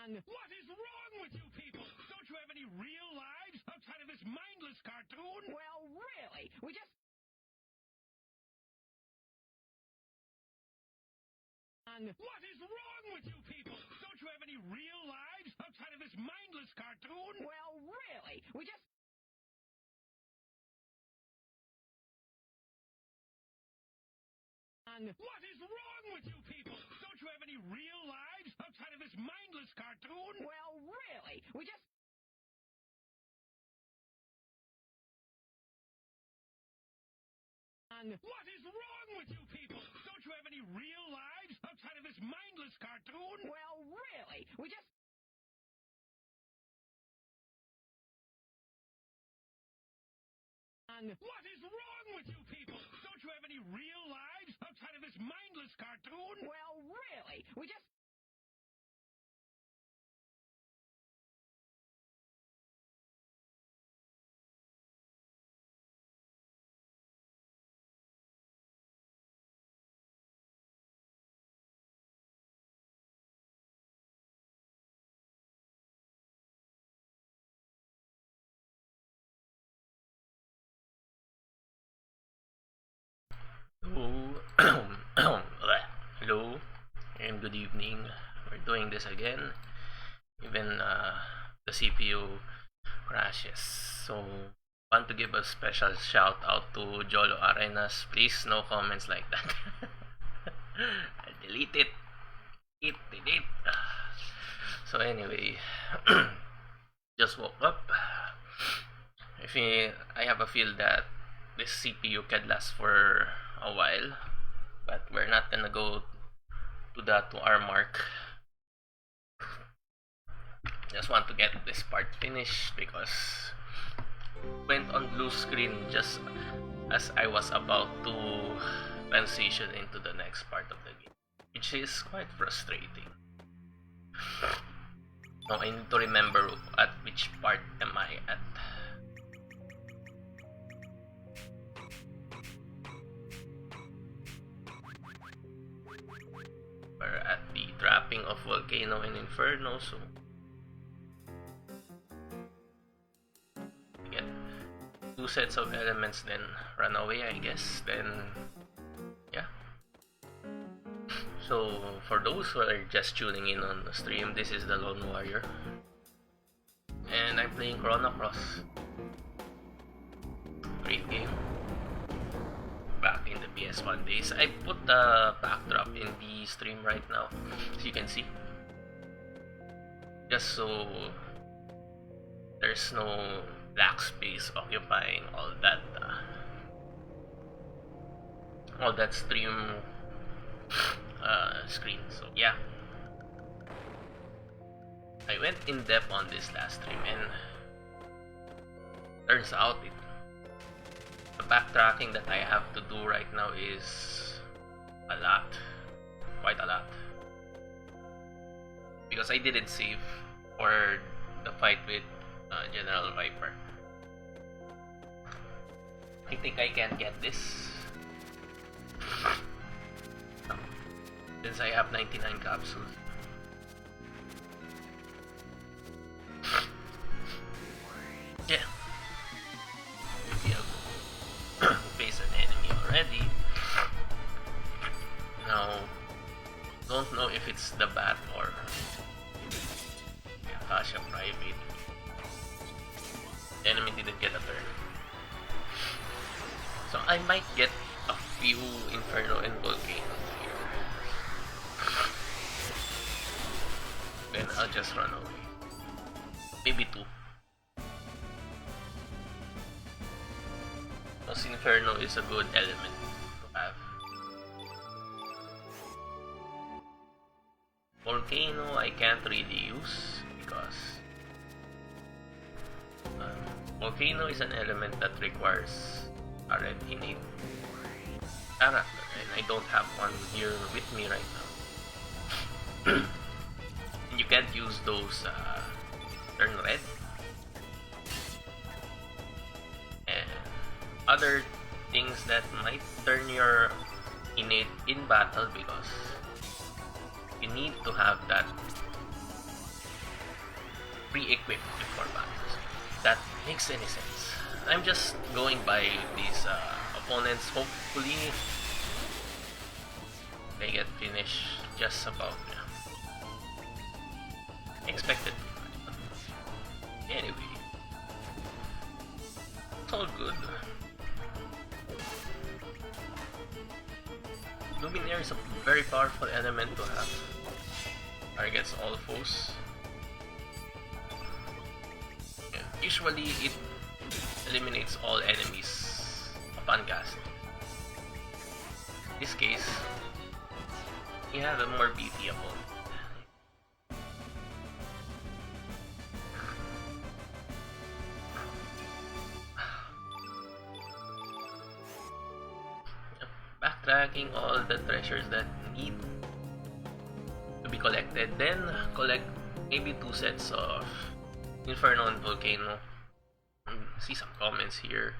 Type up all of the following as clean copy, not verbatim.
What is wrong with you people? Don't you have any real lives outside of this mindless cartoon? Well, really, we just... What is wrong with you people? Don't you have any real lives outside of this mindless cartoon? Well, really, we just... What is wrong with you people? Don't you have any real lives outside of this mindless cartoon? Well, really, we just... What is wrong with you people? Don't you have any real lives outside of this mindless cartoon? Well, really, we just... What is wrong with you people? Don't you have any real lives outside of this mindless cartoon? Well, really, we just... Hello and good evening. We're doing this again. Even the CPU crashes. So want to give a special shout out to Jolo Arenas. Please no comments like that. I'll delete it. Delete. So anyway, just woke up. I have a feel that this CPU can last for a while, but we're not gonna go to that 2 hour mark. Just want to get this part finished because went on blue screen just as I was about to transition into the next part of the game, which is quite frustrating. Now I need to remember at which part am I at. We're at the trapping of Volcano and Inferno, so we get 2 sets of elements, then run away, I guess. Then yeah. So for those who are just tuning in on the stream, this is TheLoneWarrior, and I'm playing Chrono. Great game. Back in the PS1 days. I put the backdrop in the stream right now, as you can see, just so there's no black space occupying all that stream screen. So yeah, I went in depth on this last stream, and turns out the backtracking that I have to do right now is quite a lot, because I didn't save for the fight with General Viper. I think I can get this since I have 99 capsules. Yeah. Face an enemy already. Now, don't know if it's the bat or Akasha Private. The enemy didn't get a turn, so I might get a few Inferno and Volcano here. Then I'll just run away. Maybe 2. Because Inferno is a good element to have. Volcano I can't really use because Volcano is an element that requires a red innate character, and I don't have one here with me right now. And you can't use those turn red and other things that might turn your innate in battle, because you need to have that pre-equipped before battles. If that makes any sense. I'm just going by these opponents. Hopefully, they get finished just about expected. Anyway, it's all good. Luminaire is a very powerful element to have. Targets all foes. Yeah, usually it eliminates all enemies upon casting. In this case, you have a more beefy opponent. Backtracking all the treasures that need to be collected, then collect maybe 2 sets of Inferno and Volcano. See some comments here.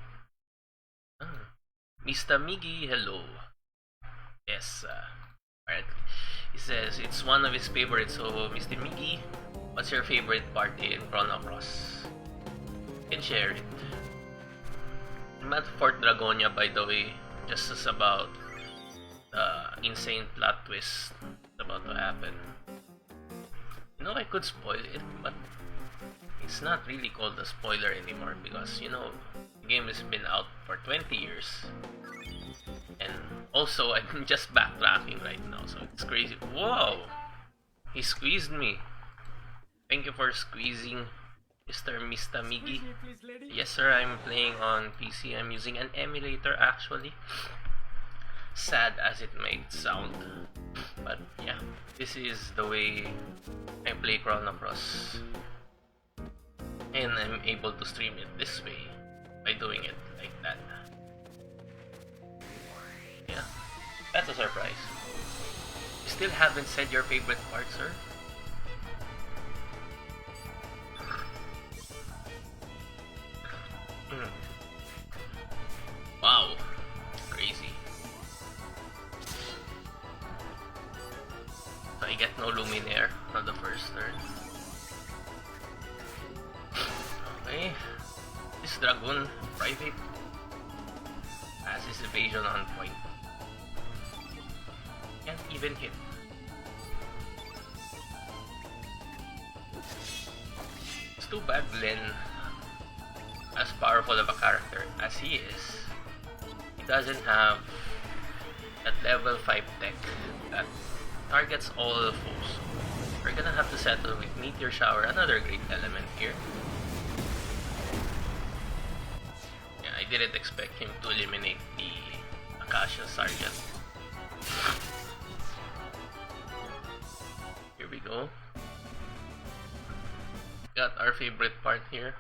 Mr. Miggy, hello. Yes, alright. He says it's one of his favorites. So, Mr. Miggy, what's your favorite part in Chrono Cross? You can share it. I'm at Fort Dragonia, by the way, just as about the insane plot twist about to happen. You know, I could spoil it, but it's not really called a spoiler anymore because, you know, the game has been out for 20 years. And also, I'm just backtracking right now, so it's crazy. Whoa! He squeezed me. Thank you for squeezing, Mr. Miggy. Yes, sir, I'm playing on PC. I'm using an emulator, actually. Sad as it might sound. But yeah, this is the way I play Chrono Cross. And I'm able to stream it this way by doing it like that. Yeah, that's a surprise. You still haven't said your favorite part, sir? Wow, crazy. So I get no Luminaire on the first turn. Okay, this Dragoon private has his evasion on point. Can't even hit. It's too bad Glenn, as powerful of a character as he is, he doesn't have that level 5 tech that targets all the foes. We're gonna have to settle with Meteor Shower, another great element here. Yeah, I didn't expect him to eliminate the Akasha Sergeant. Here we go. Got our favorite part here.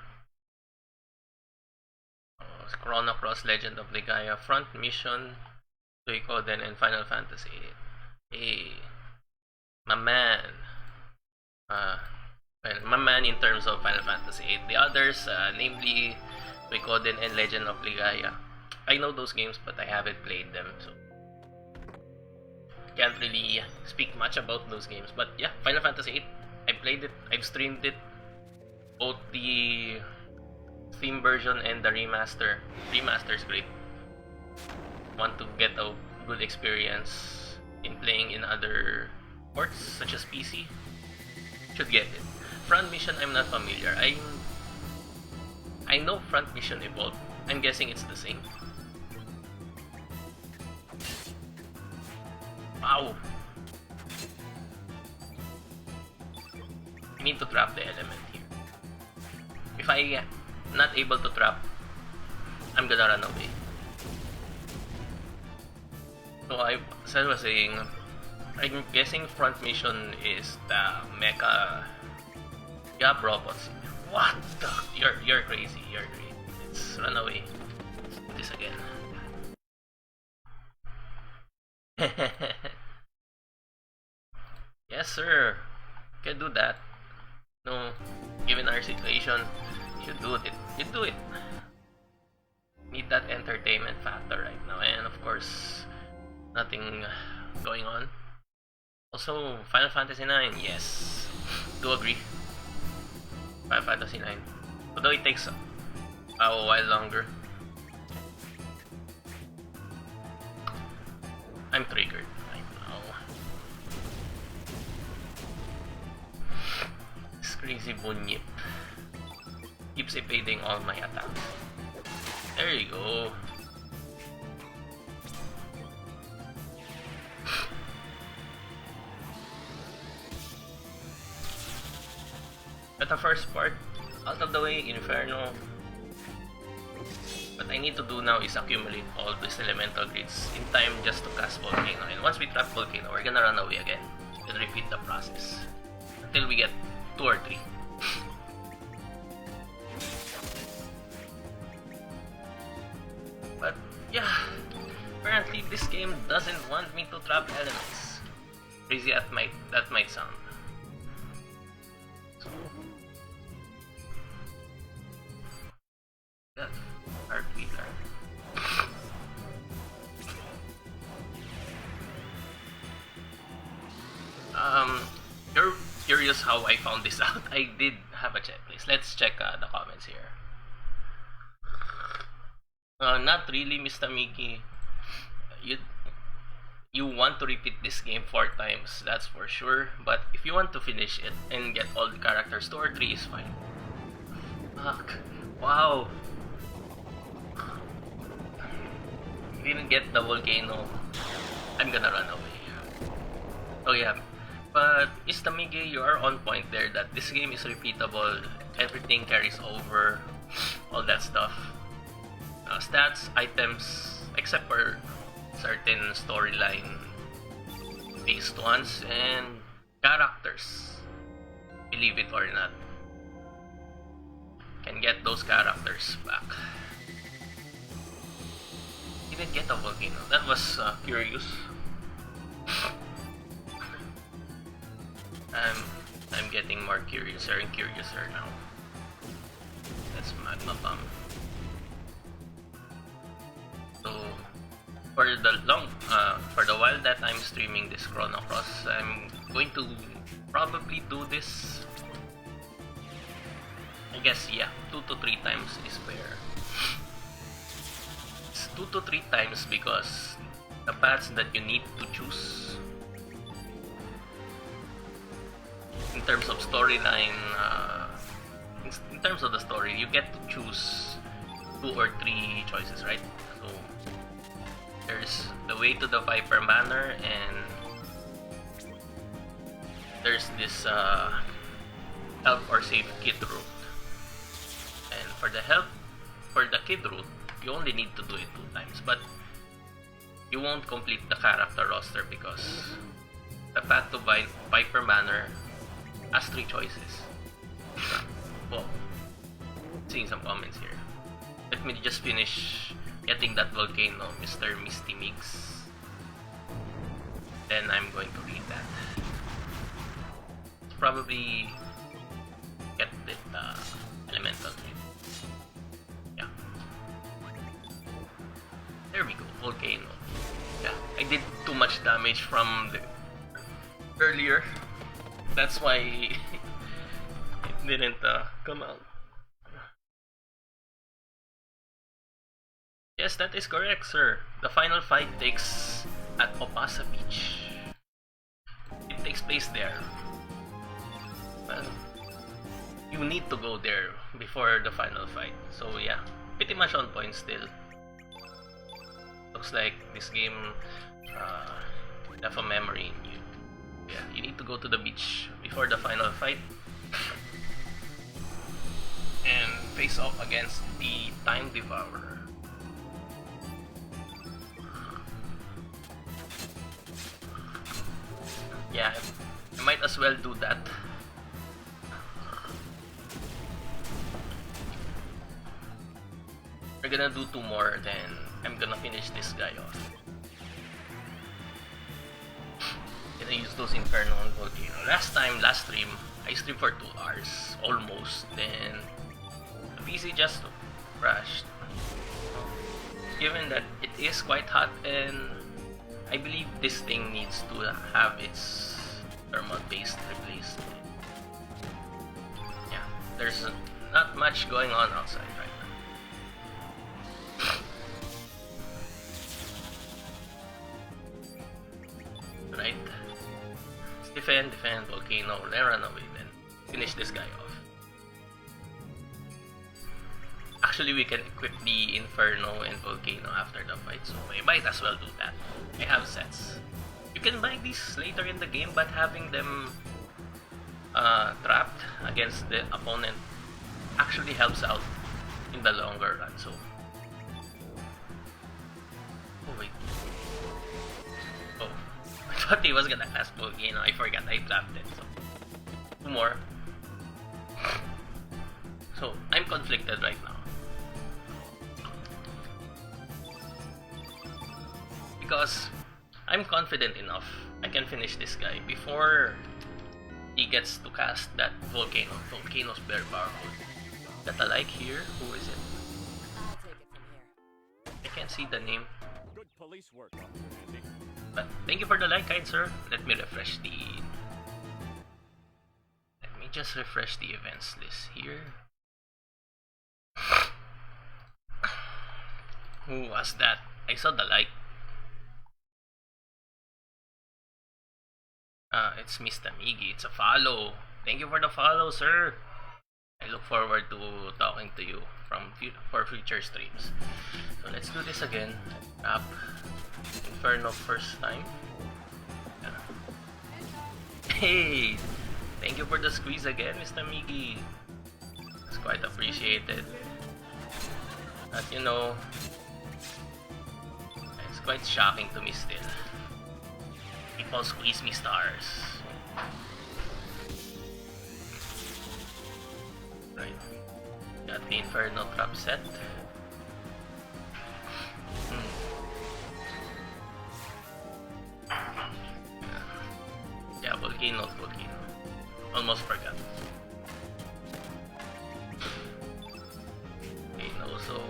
Chrono Cross Legend of Legaia Front Mission, Suikoden, and Final Fantasy VIII. Hey, my man. Well, my man in terms of Final Fantasy VIII. The others, namely Suikoden and Legend of Legaia. I know those games, but I haven't played them, so can't really speak much about those games. But yeah, Final Fantasy VIII, I played it, I've streamed it, both the theme version and the remaster. Remaster is great. Want to get a good experience in playing in other ports such as PC? Should get it. Front Mission, I'm not familiar. I know Front Mission evolved. I'm guessing it's the same. Wow! I need to trap the element here. If I not able to trap, I'm gonna run away. So as I was saying, I'm guessing Front Mission is the mecha Gap robots. What the? You're crazy. You're crazy. Let's run away. Let's do this again. Yes, sir. Can do that. No, given our situation, you should do it. You do it. Need that entertainment factor right now, and of course, nothing going on. Also, Final Fantasy IX, yes, do agree. Final Fantasy 9. Although it takes a while longer. I'm triggered right now. This crazy bunyip keeps evading all my attacks. There you go. But the first part, out of the way, Inferno. What I need to do now is accumulate all these elemental grids in time just to cast Volcano. And once we trap Volcano, we're gonna run away again and repeat the process until we get 2 or 3. But yeah, apparently this game doesn't want me to trap elements. Crazy that might sound. So that hard wheeler. You're curious how I found this out. I did have a checklist. Let's check the comments here. Not really, Mr. Miki. You want to repeat this game 4 times, that's for sure. But if you want to finish it and get all the characters, 2 or 3 is fine. Fuck. Wow. Didn't get the Volcano. I'm gonna run away. Oh yeah. But Mr. Migi, you are on point there that this game is repeatable. Everything carries over. All that stuff. Stats, items, except for certain storyline based ones, and characters. Believe it or not. Can get those characters back. Didn't get a Volcano. That was curious. I'm getting more curiouser and curiouser now. That's Magma Bomb. So for the while that I'm streaming this Chrono Cross, I'm going to probably do this. I guess yeah, 2 to 3 times is fair. It's 2 to 3 times because the paths that you need to choose in terms of storyline, in terms of the story, you get to choose 2 or 3 choices, right? So there's the way to the Viper Manor, and there's this help or save kid route. And for the kid route, you only need to do it 2 times, but you won't complete the character roster because the path to Viper Manor has 3 choices. Well, seeing some comments here. Let me just finish getting that Volcano, Mr. Misty Mix. Then I'm going to read that. Probably get it elemental tree. Yeah. There we go, Volcano. Yeah, I did too much damage from the earlier. That's why it didn't come out. Yes, that is correct, sir. The final fight takes at Opasa Beach. It takes place there. Well, you need to go there before the final fight. So yeah, pretty much on point still. Looks like this game left a memory in you. Yeah, you need to go to the beach before the final fight and face off against the Time Devourer. Yeah, I might as well do that. We're gonna do 2 more, then I'm gonna finish this guy off. Gonna use those Inferno on Volcano. Last stream, I streamed for 2 hours, almost, then the PC just crashed. Given that it is quite hot, and I believe this thing needs to have its thermal paste replaced. Yeah, there's not much going on outside right now. Right? Let's defend, volcano, then run away, then finish this guy off. Actually, we can equip the Inferno and Volcano after the fight, so I might as well do that. I have sets. You can buy these later in the game, but having them trapped against the opponent actually helps out in the longer run, so... Oh wait. Oh, I thought he was gonna cast Volcano, I forgot I trapped it, so... 2 more. So, I'm conflicted right now. Because I'm confident enough I can finish this guy before he gets to cast that Volcano. Volcano's very powerful. That I like here. Who is it? I'll take it from here. I can't see the name. Good police work, Officer Andy. But thank you for the like, kind sir. Let me refresh the... Let me just refresh the events list here. Who was that? I saw the like. It's Mr. Miggy. It's a follow. Thank you for the follow, sir. I look forward to talking to you for future streams. So let's do this again. Tap Inferno first time. Yeah. Hey! Thank you for the squeeze again, Mr. Miggy. It's quite appreciated. But you know, it's quite shocking to me still. People squeeze me stars. Right. Got the Inferno trap set. Yeah, Volcano. Almost forgot. Volcano, so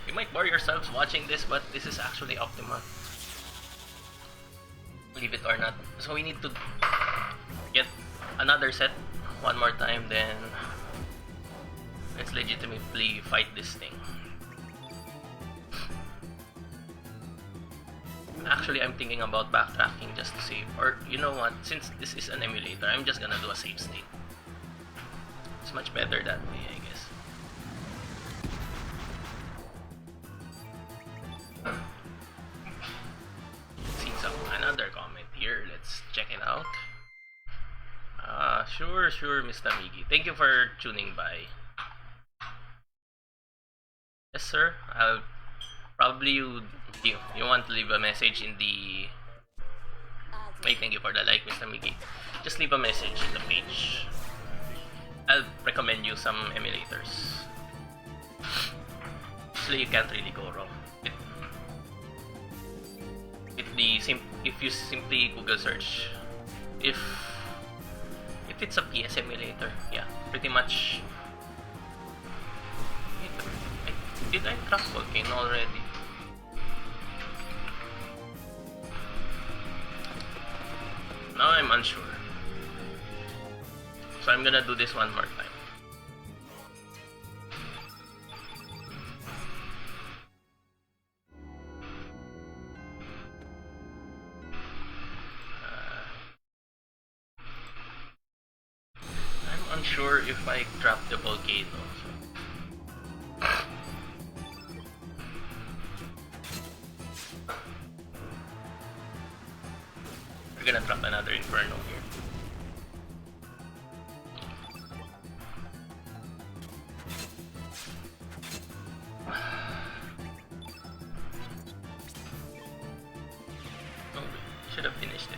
you might bore yourselves watching this, but this is actually optimal. Believe it or not. So we need to get another set one more time, then let's legitimately fight this thing. Actually, I'm thinking about backtracking just to save. Or, you know what, since this is an emulator, I'm just gonna do a save state. It's much better that way, I guess. Another comment here. Let's check it out. Sure, Mr. Miggy. Thank you for tuning by. Yes, sir. I'll probably you want to leave a message in the. Wait, thank you for the like, Mr. Miggy. Just leave a message in the page. I'll recommend you some emulators. Actually, you can't really go wrong. If you simply Google search if it's a PS emulator, yeah, pretty much. Did I track Volcano already? Now I'm unsure, so I'm gonna do this one more time. Sure if I drop the Volcano. We're gonna drop another Inferno here. Oh, should have finished it.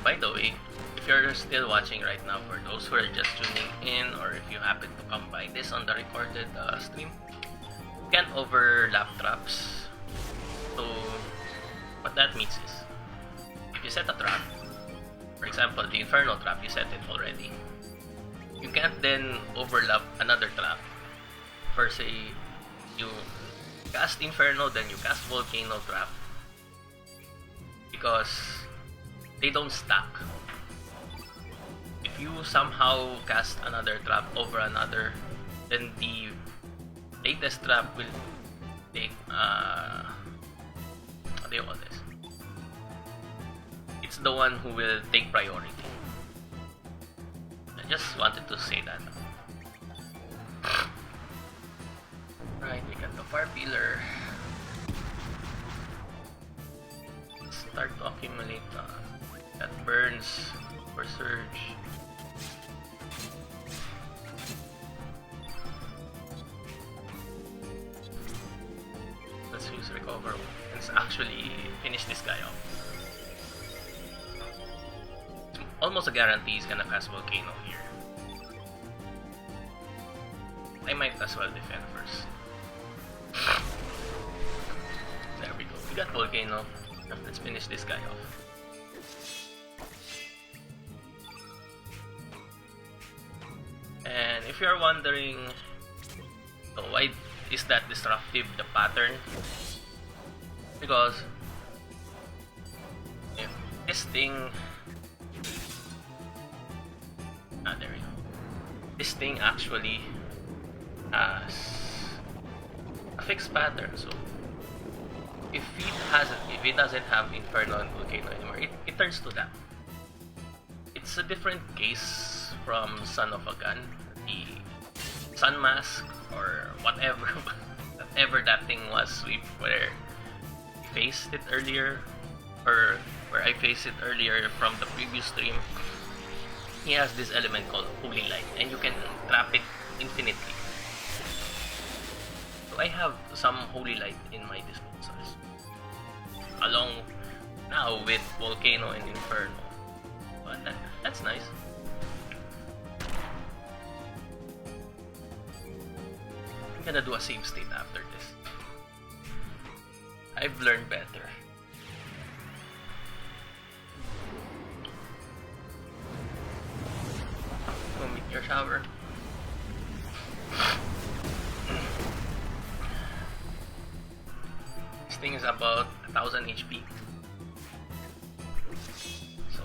By the way, if you're still watching right now, for those who are just tuning in, or if you happen to come by this on the recorded stream, you can overlap traps. So what that means is, if you set a trap, for example the Inferno trap, you set it already, you can't then overlap another trap. Per se, you cast Inferno, then you cast Volcano Trap. Because they don't stack. If you somehow cast another trap over another, then the latest trap will take, what do you call this? It's the one who will take priority. I just wanted to say that. Right, we got the fire pillar. Start to accumulate that burns for surge. Let's use recover. Let's actually finish this guy off. It's almost a guarantee he's gonna cast Volcano here. I might as well defend first. There we go. We got Volcano. Let's finish this guy off. And if you're wondering, so why is that disruptive, the pattern? Because if this thing, there we go. This thing actually has a fixed pattern, so if it doesn't have Inferno and Volcano anymore, it turns to that. It's a different case from Son of a Gun, the Sun Mask, or whatever that thing was, where I faced it earlier, or where I faced it earlier from the previous stream. He has this element called Holy Light, and you can trap it infinitely. So I have some Holy Light in my disposals, along now with Volcano and Inferno. But that's nice. I'm gonna do a save state after this. I've learned better. Go meet your shower. This thing is about 1000 HP. So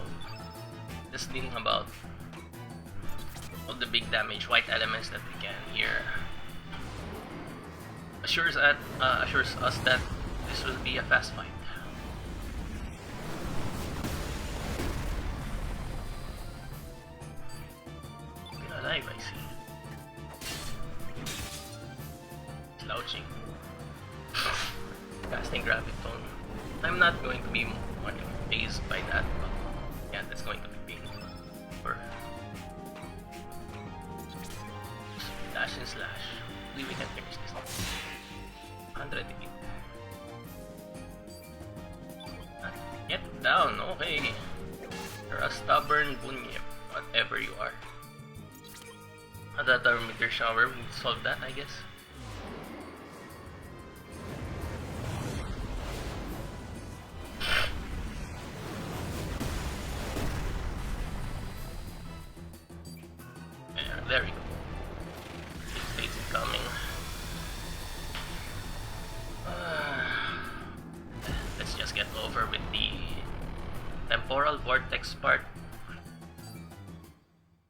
just dealing about all the big damage white elements that we can here assures us that this will be a fast fight. Still alive, I see. Slouching. Casting Graviton. I'm not going to be much phased by that, but yeah, that's going to be painful. Dash and slash. We can finish this. 100 HP. Get down, okay. You're a stubborn bunyip, whatever you are. Another meteor shower will solve that, I guess. Yeah, there we go. States incoming. Let's just get over with the temporal vortex part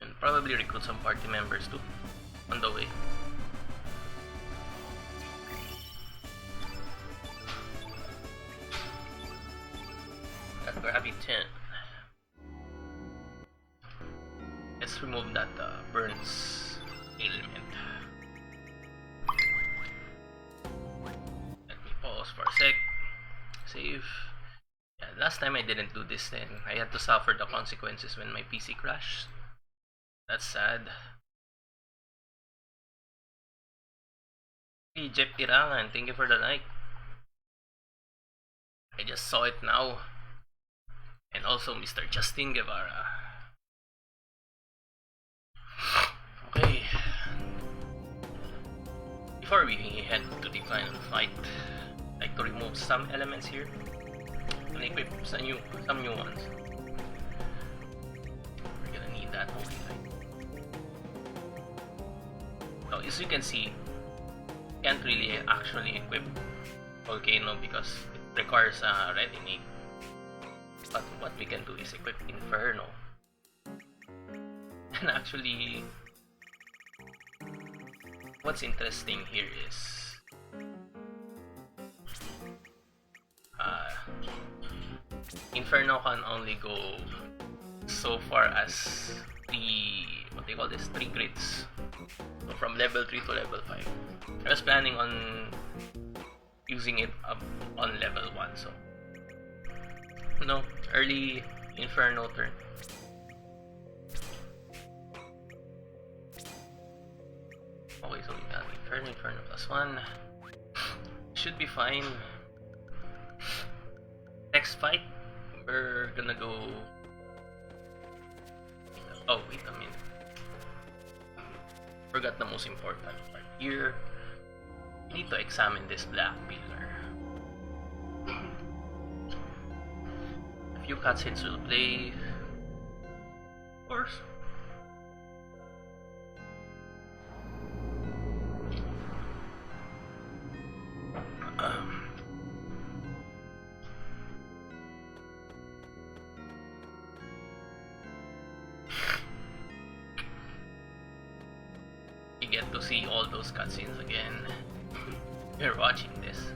and probably recruit some party members too on the way. Got Graviton. Let's remove that burns ailment. Let me pause for a sec. Save. Yeah, last time I didn't do this, then I had to suffer the consequences when my PC crashed. That's sad. Hey, Jeff Irangan, thank you for the like. I just saw it now. And also Mr. Justin Guevara. Okay. Before we head to the final fight, I'd like to remove some elements here and equip some new ones. We're gonna need that Holy Light. So as you can see, can't really actually equip Volcano because it requires a ready name. But what we can do is equip Inferno. And actually, what's interesting here is Inferno can only go so far as what they call this, 3 grids. So from level 3 to level 5. I was planning on using it up on level 1, so no, early Inferno turn. Okay, so we got Inferno +1. Should be fine. Next fight, we're gonna go. Oh, wait a minute. Forgot the most important part here. We need to examine this black pillar. A few cutscenes will play. Of course. You get to see all those cutscenes again. You're watching this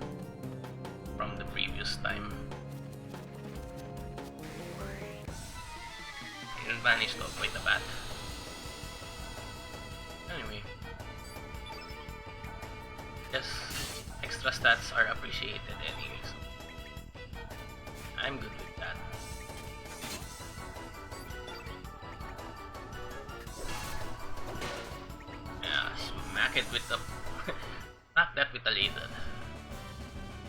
from the previous time. Didn't manage to avoid the bat. Anyway, yes, extra stats are appreciated anyway, so I'm good with that. Yeah, smack it with the smack that with a ladle.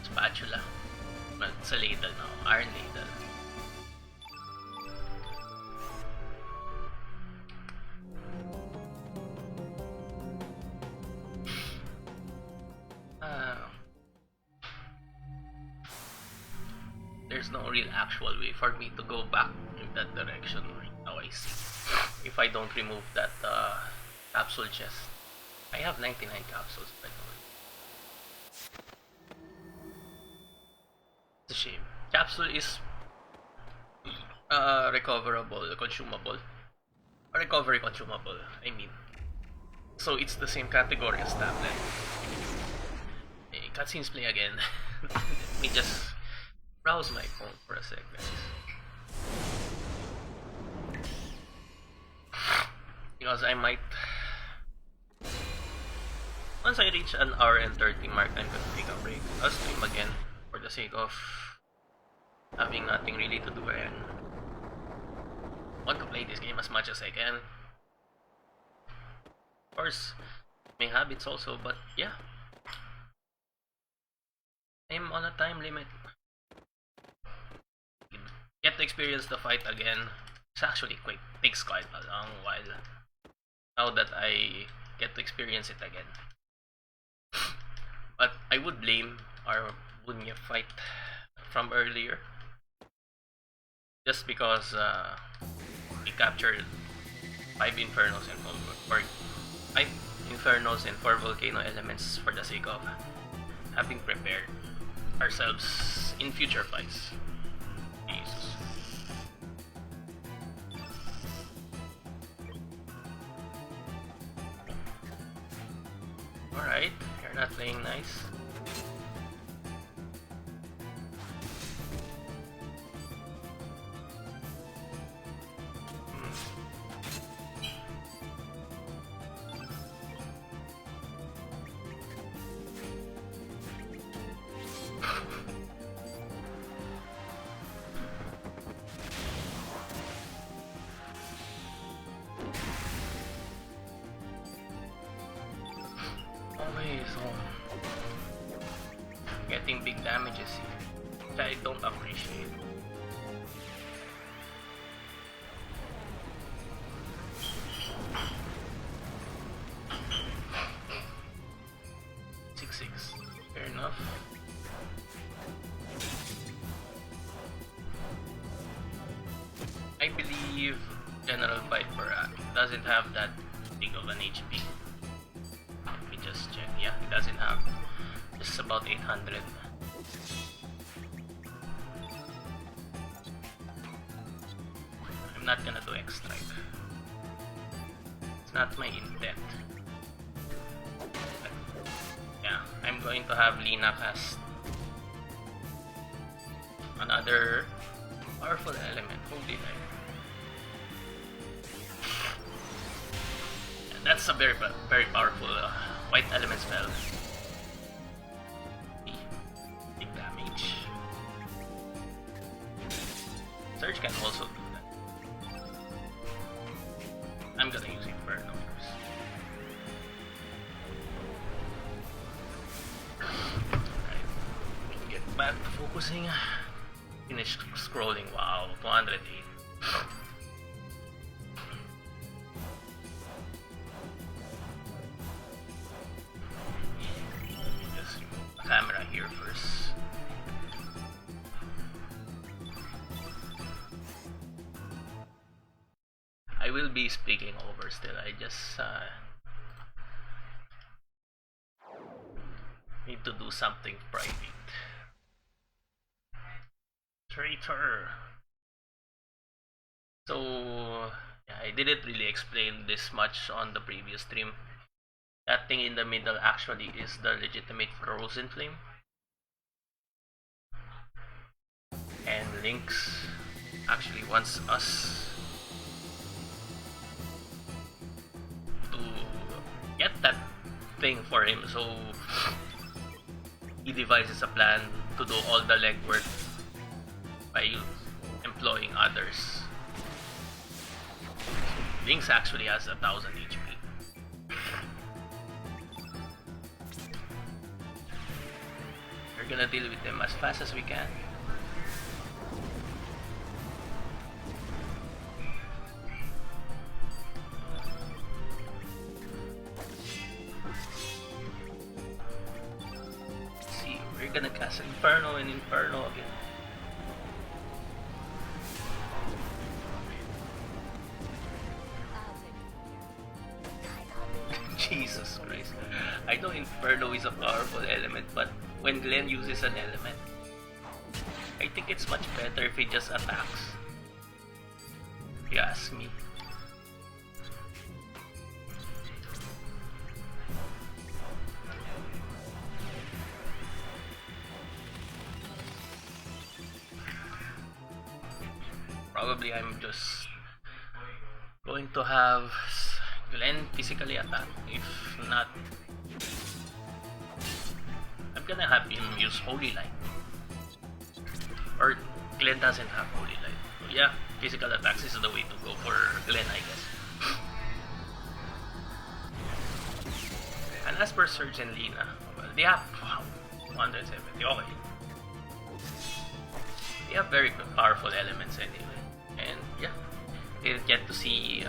Spatula. Well, it's a ladle now, iron ladle. There's no real actual way for me to go back in that direction right now, I see. If I don't remove that capsule chest. I have 99 capsules, by the way. It's a shame. Capsule is recoverable, consumable. A recovery consumable, I mean. So it's the same category as tablet. Hey, cutscenes play again. Let me just browse my phone for a sec, guys. Because I might... Once I reach an hour and 30 mark, I'm gonna take a break. I'll stream again for the sake of having nothing really to do and want to play this game as much as I can. Of course, my habits also, but yeah. I'm on a time limit. Get to experience the fight again. It's actually quick. Takes quite a long while. Now that I get to experience it again. But I would blame our Bunya fight from earlier. Just because we captured 5 Infernos and 4 Volcano elements for the sake of having prepared ourselves in future fights. Jesus. Alright, you're not playing nice. Getting big damages here, which I don't appreciate. Fair enough. I believe General Viper doesn't have that big of an HP. Let me just check. yeah, he doesn't have. Just about 800. I'm not gonna do X-Strike. It's not my intent. But, yeah, I'm going to have Lina cast another powerful element, Holy Light. And that's a very powerful white element spell. Big damage. Surge can also do that. I'm gonna use Inferno first. Alright, we can get back to focusing. Finish scrolling. Wow, 208. Just remove the camera here first. I will be speaking over still. I just need to do something private. Traitor. So yeah, I didn't really explain this much on the previous stream. That thing in the middle actually is the legitimate Frozen Flame. And Lynx actually wants us to get that thing for him, so he devises a plan to do all the legwork by employing others. Lynx actually has 1000 HP. We're gonna deal with them as fast as we can. Let's see, we're gonna cast Inferno and Inferno again. Jesus Christ. I know Inferno is a powerful element, but when Glenn uses an element, I think it's much better if he just attacks. If you ask me. Probably I'm just going to have Glenn physically attack. If not, I'm gonna have him use Holy Light. Or Glenn doesn't have Holy Light. So yeah, physical attacks is the way to go for Glenn, I guess. And as per Surge and Lina, well, they have 170. Okay. They have very powerful elements anyway. And yeah, they get to see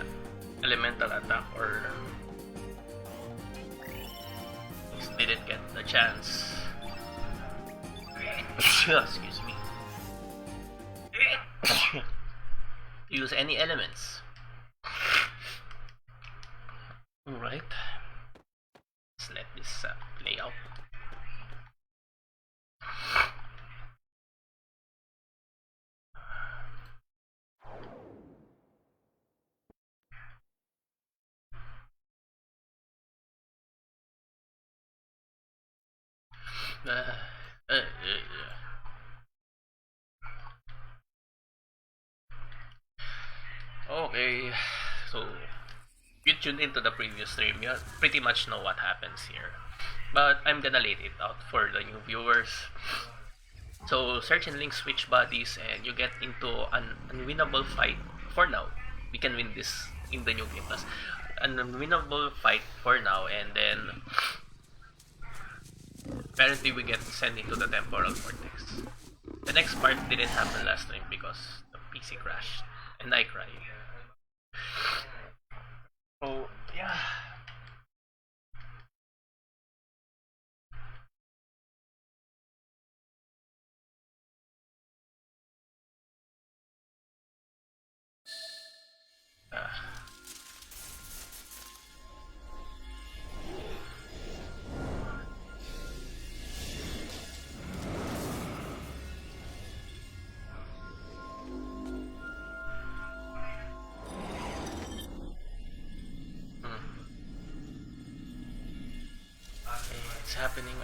elemental attack, or didn't get the chance. Excuse me. Use any elements. Alright. Let's let this play out. Okay, so you tuned into the previous stream, you pretty much know what happens here. But I'm gonna lay it out for the new viewers. So Search and Link switch bodies and you get into an unwinnable fight for now. We can win this in the new game plus. An unwinnable fight for now, and then apparently we get sent into the temporal vortex. The next part didn't happen last time because the PC crashed and I cried. Oh yeah.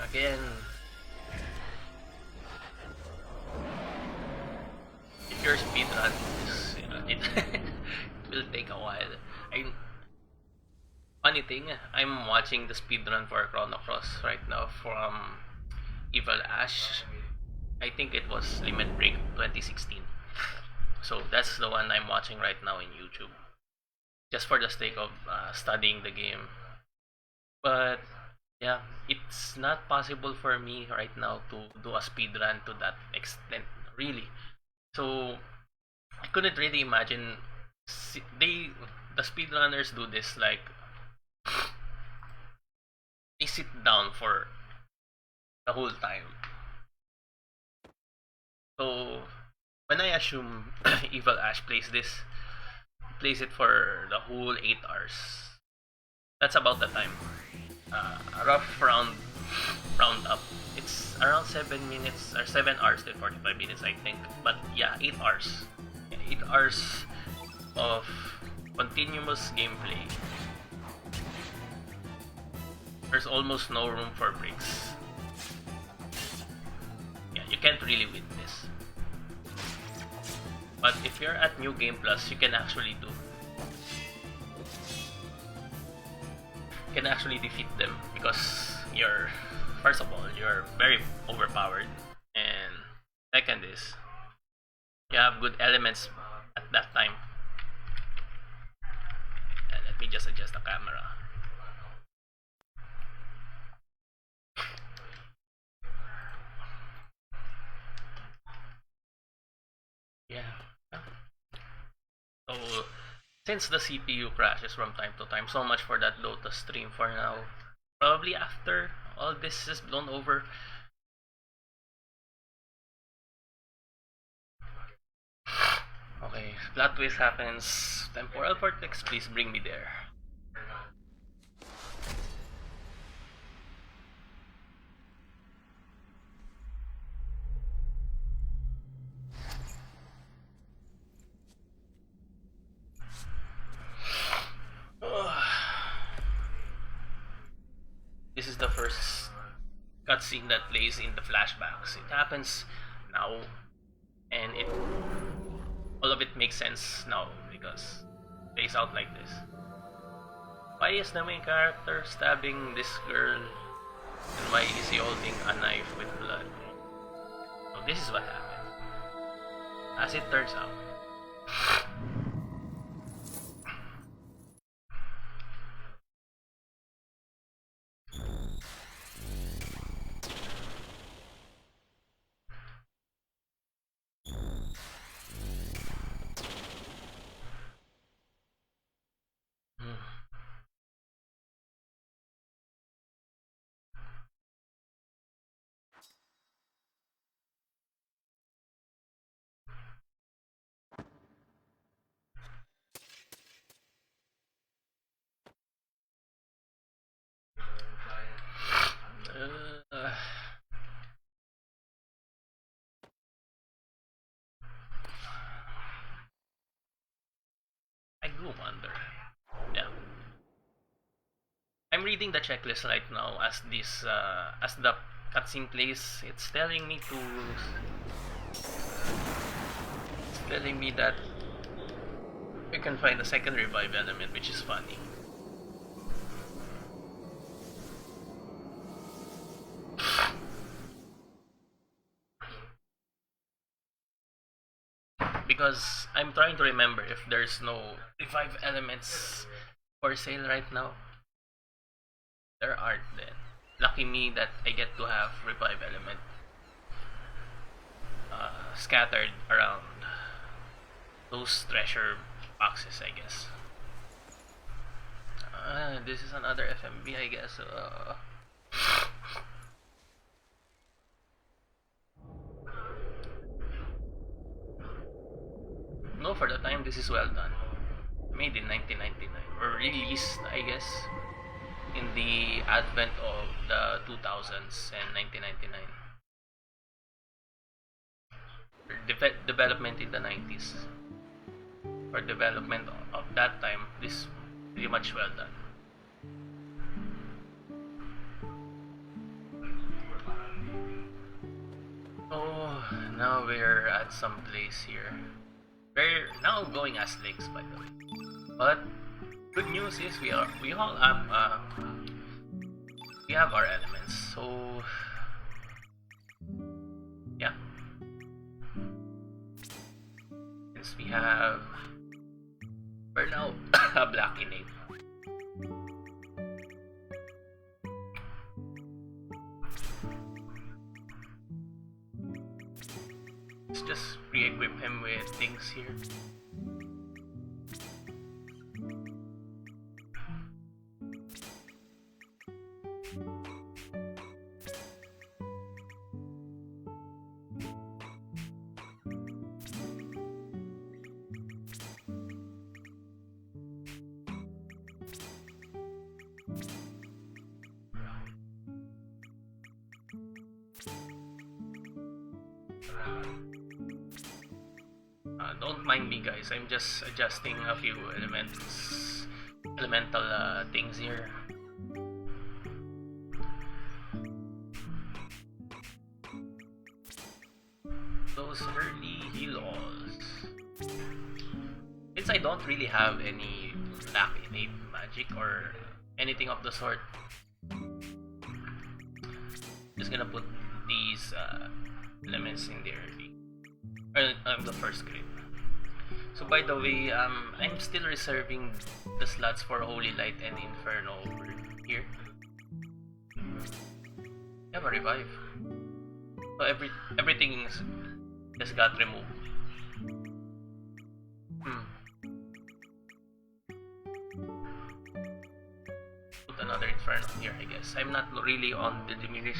again, if your speedrun is, it will take a while. Funny thing, I'm watching the speedrun for Chrono right now from Evil Ash. I think it was Limit Break 2016. So that's the one I'm watching right now in YouTube, just for the sake of studying the game. But yeah, it's not possible for me right now to do a speedrun to that extent, really. So I couldn't really imagine the speedrunners do this, like they sit down for the whole time. So when I assume Evil Ash plays it for the whole 8 hours. That's about the time. A rough round up. It's around 7 minutes or 7 hours to 45 minutes, I think. But yeah, 8 hours. 8 hours of continuous gameplay. There's almost no room for breaks. Yeah, you can't really win this. But if you're at New Game Plus, you can actually defeat them, because first of all, you're very overpowered, and second is you have good elements at that time. And let me just adjust the camera. Yeah. So since the CPU crashes from time to time, so much for that Lotus stream for now. Probably after all this is blown over, okay, plot twist happens. Temporal vortex, please bring me there. This is the first cutscene that plays in the flashbacks. It happens now, and all of it makes sense now because it plays out like this. Why is the main character stabbing this girl, and why is he holding a knife with blood? So this is what happened, as it turns out. I do wonder. Yeah. I'm reading the checklist right now as the cutscene plays. It's telling me that we can find a second revive element, which is funny. Because I'm trying to remember if there's no revive elements for sale right now. There aren't then. Lucky me that I get to have revive element scattered around those treasure boxes, I guess. This is another FMB, I guess. No, for the time, this is well done. Made in 1999, or released, I guess, in the advent of the 2000s and 1999. Development in the 90s. For development of that time, this is pretty much well done. Oh, now we're at some place here. We're now going as Links, by the way. But good news is we all have we have our elements. So yeah, since we're now a black innate. Let's just re-equip him with things here. Don't mind me, guys. I'm just adjusting a few elemental things here. Those early heals. Since I don't really have any black innate magic or anything of the sort, just gonna put these elements in the early. The first grade. So by the way, I'm still reserving the slots for Holy Light and Inferno over here. We have a revive. So everything just got removed. Put another Inferno here, I guess. I'm not really on the diminished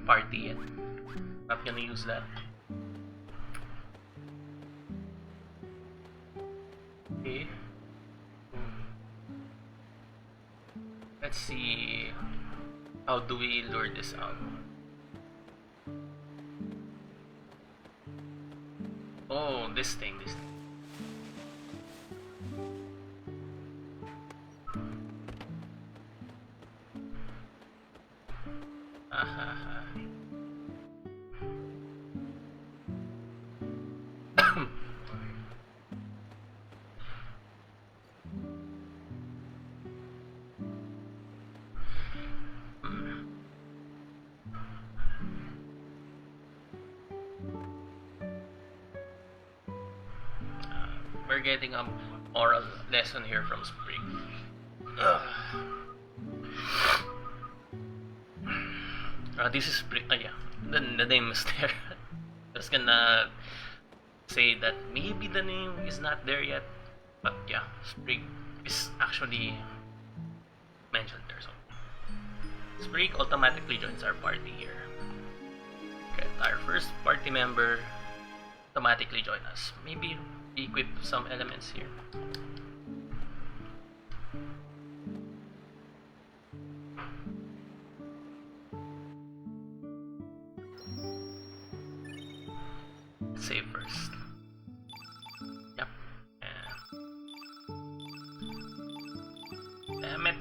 party yet. Not gonna use that. Okay. Let's see, how do we lure this out? Oh, this thing. We're getting a moral lesson here from Spring. This is Spring. Yeah, the name is there. Just gonna say that maybe the name is not there yet, but yeah, Spring is actually mentioned there. So Spring automatically joins our party here. Get our first party member automatically join us. Maybe equip some elements here. Let's save first. Yep. Damn it.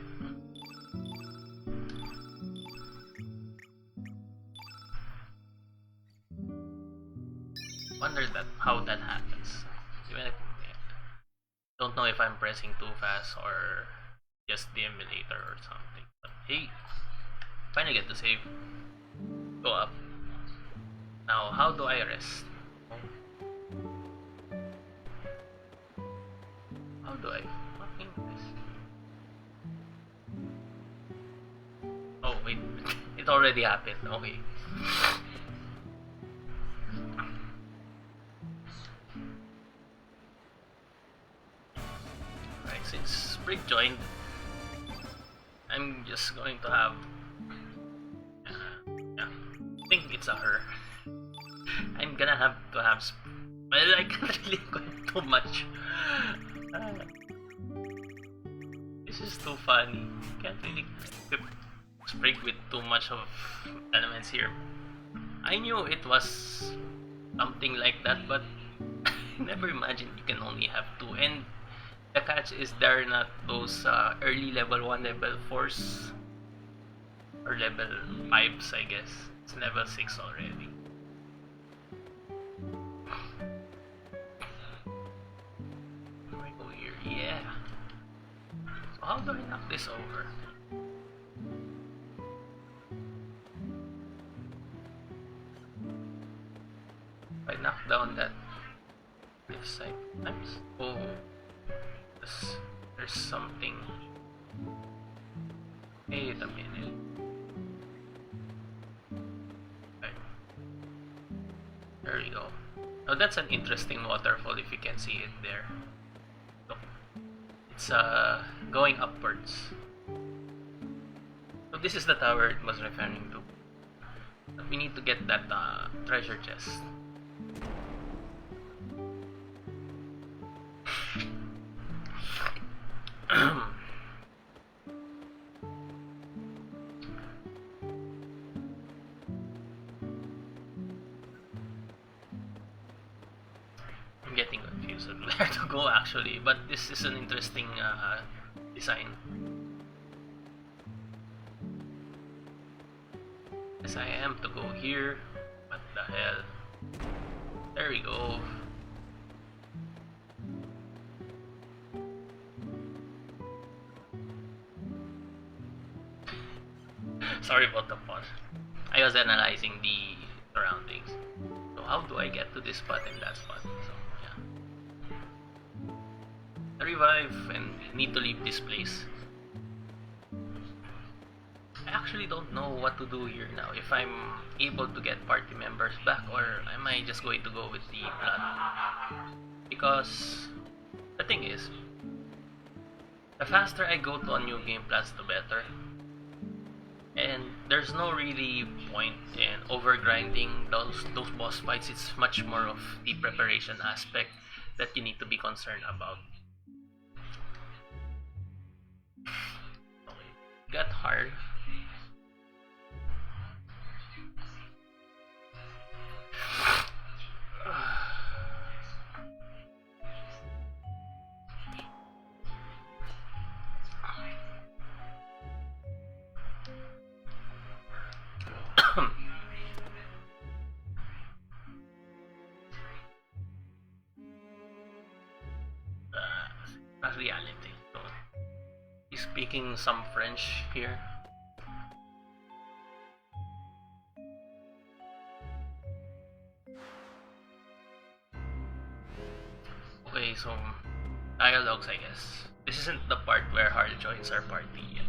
Wonder how that happens. Even if, don't know if I'm pressing too fast or just the emulator or something. But hey, finally get to save. Go up. Now, how do I rest? How do I fucking rest? Oh wait, it already happened. Okay. Since Sprig joined, I'm just going to have yeah, I think it's a her. I'm gonna have to have well, I can't really go too much. This is too funny. Can't really equip Sprig with too much of elements here. I knew it was something like that, but I never imagined you can only have two. And the catch is there are not those early level 1, level 4s or level 5s, I guess. It's level 6 already. how do I knock this over? If I knock down that left side times. Oh, there's something. Wait a minute. Okay. There we go. Now that's an interesting waterfall if you can see it there. Look. It's going upwards. So this is the tower it was referring to. But we need to get that treasure chest. I'm getting confused on where to go actually, but this is an interesting design. Yes, I am to go here. What the hell? There we go. Sorry about the pause. I was analyzing the surroundings. So how do I get to this spot and that spot? So yeah. Revive and need to leave this place. I actually don't know what to do here now. If I'm able to get party members back, or am I just going to go with the blood? Because the thing is, the faster I go to a new game plus the better. And there's no really point in overgrinding those boss fights. It's much more of the preparation aspect that you need to be concerned about. Okay, got hard. Not reality. So, he's speaking some French here. Okay, so dialogues, I guess. This isn't the part where Harl joins our party yet.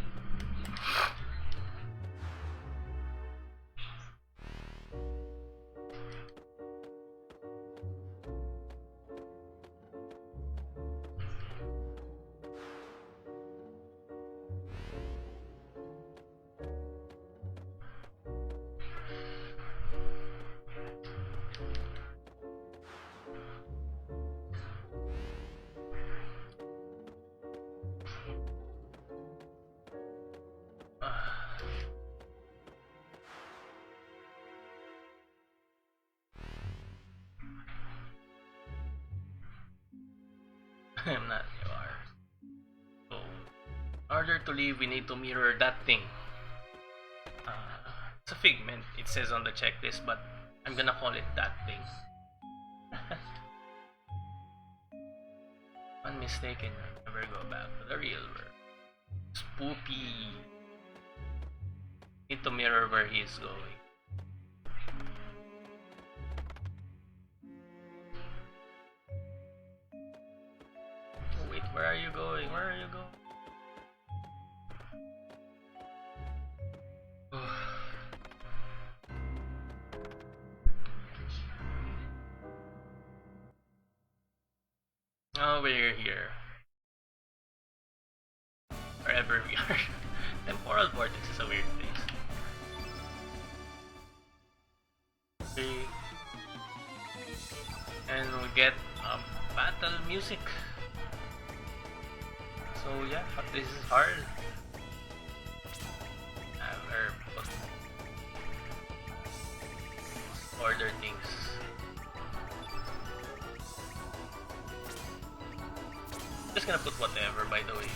I'm not sure. So, in order to leave, we need to mirror that thing. It's a figment, it says on the checklist, but I'm gonna call it that thing. One mistake and you'll never go back to the real world. Spooky. Need to mirror where he is going. Oh, wait, where are you going? Where are you going? Oh, we're here. Wherever we are. Temporal vortex is a weird place. Okay. And we get battle music. So yeah, but this is hard. We're supposed to order things. Just gonna put whatever, by the way.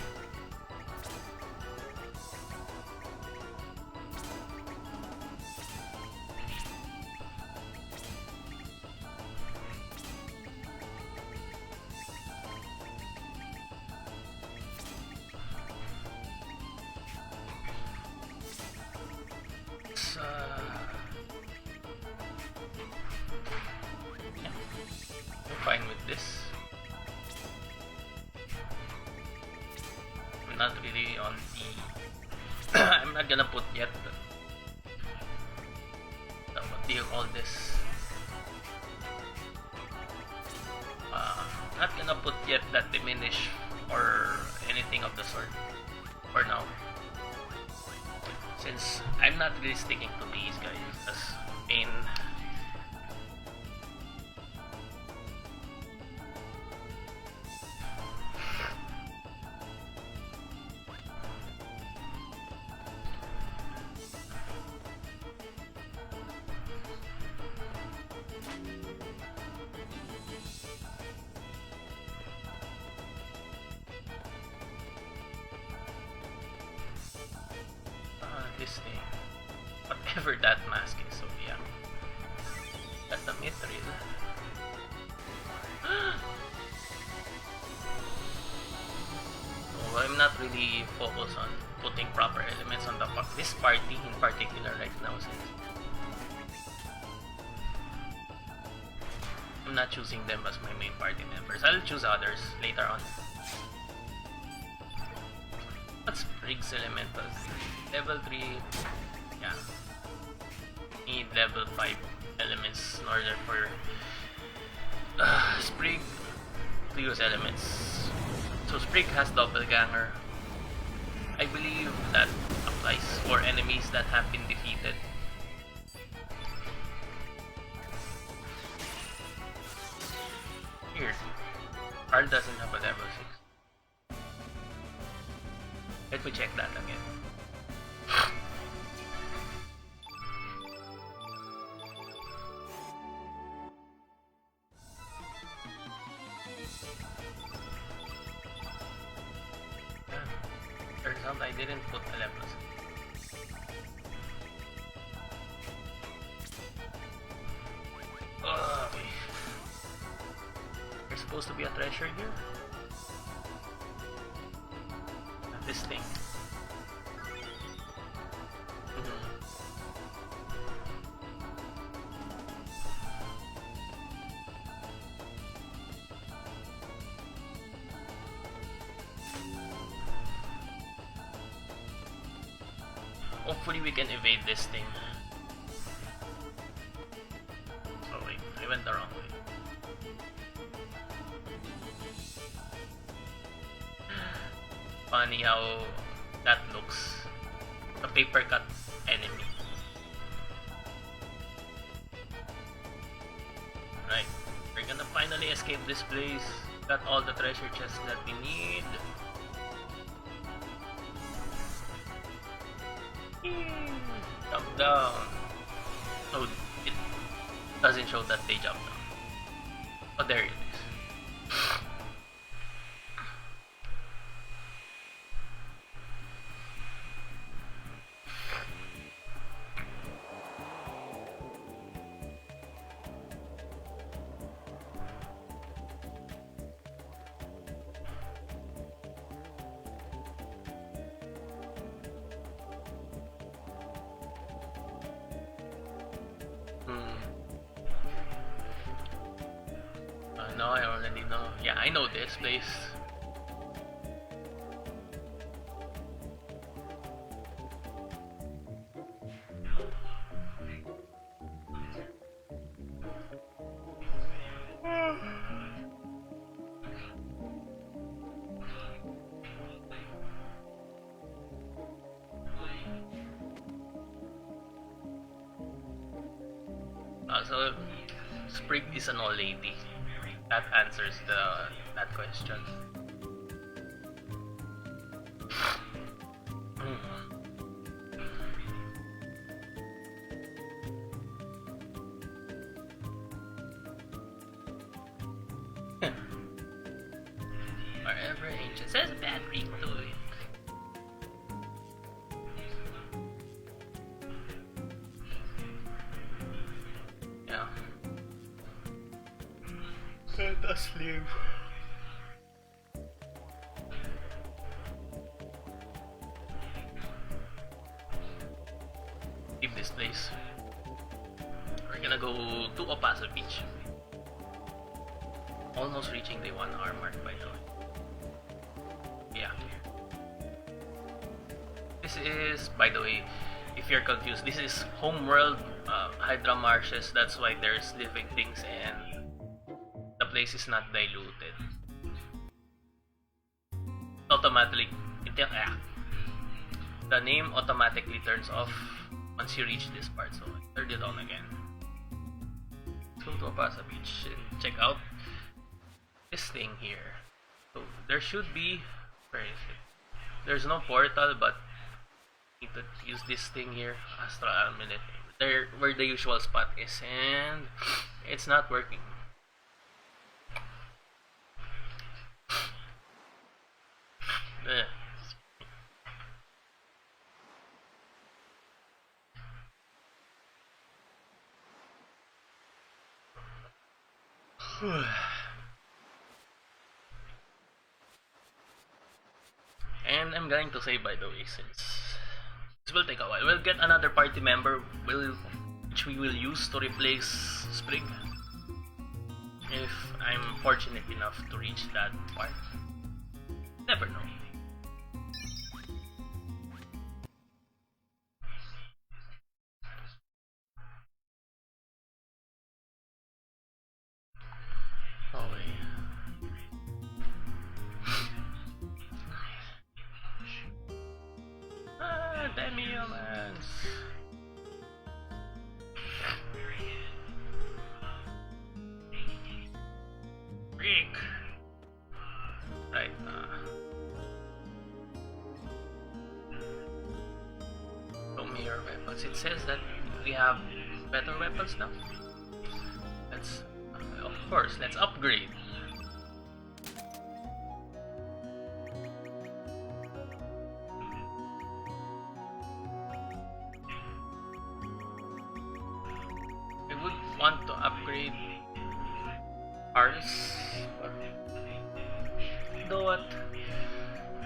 fine with this. I'm not really on the... I'm not gonna put yet. What do you call this? Not gonna put yet that diminish or anything of the sort for now. Since I'm not really sticking to these guys as main. This thing, whatever that mask is, so yeah, that's the mithril. So I'm not really focused on putting proper elements on this party in particular right now, since I'm not choosing them as my main party members. I'll choose others later on. What's Briggs Elemental? Level 3, yeah. Need level 5 elements in order for Sprig to use elements. So Sprig has Doppelganger. I believe that applies for enemies that have been defeated. Here, Carl doesn't have a level 6. Let me check that again. Turns out I didn't put the levels. Okay. There's supposed to be a treasure here. Not this thing. Hopefully we can evade this thing. Oh wait, I went the wrong way. Funny how that looks. A paper cut enemy. Right, we're gonna finally escape this place. Got all the treasure chests that we need. Jump down. Oh, it doesn't show that they jump down. Oh, there it is. No, I already know. Yeah, I know this place. So, Sprig is an old lady. That answers that question. Wherever ancient says bad ring to it. Yeah. Let us live. Leave this place. We're gonna go to Opaso Beach. almost reaching the 1 hour mark, by the way. Yeah. This is, by the way, if you're confused, this is homeworld Hydra Marshes. That's why there's living things and the place is not diluted. Automatically, the name automatically turns off once you reach this part, so I turned it on again. Let's go to Apasa Beach and check out this thing here. So there should be, where is it? There's no portal, but I need to use this thing here, Astral Amulet, there where the usual spot is, and it's not working. And I'm going to say, by the way, since this will take a while, we'll get another party member which we will use to replace Spring, if I'm fortunate enough to reach that part. Never know. Demi-humans! Freak! Right, show me your weapons. It says that we have better weapons now. Let's, of course, let's upgrade. Want to upgrade ours, but you know what,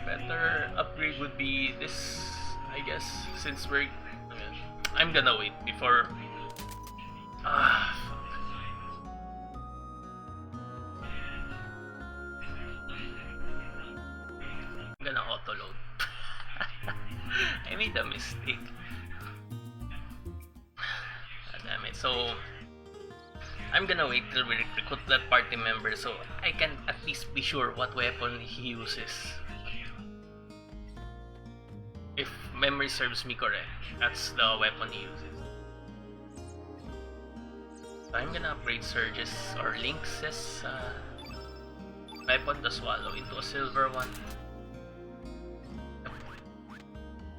better upgrade would be this, I guess, since I'm gonna wait before I'm gonna auto load. I made a mistake. Damn it. So I'm gonna wait till we recruit that party member so I can at least be sure what weapon he uses. If memory serves me correct, that's the weapon he uses. So I'm gonna upgrade Surge's or Lynx's weapon, the Swallow, into a silver one.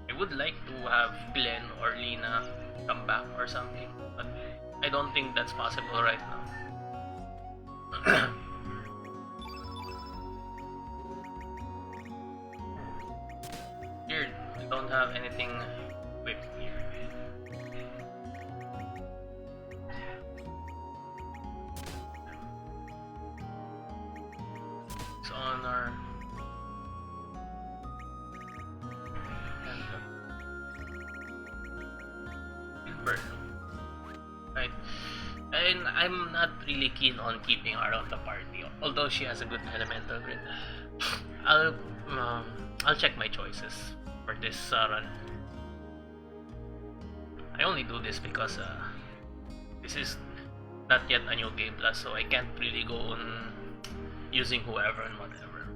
I would like to have Glenn or Lena come back or something, but I don't think that's possible right now. Here, I don't have anything equipped here. It's honor. Silver. Right. And I'm not really keen on keeping her on the party, although she has a good elemental grid. I'll check my choices for this run. I only do this because this is not yet a new game plus, so I can't really go on using whoever and whatever.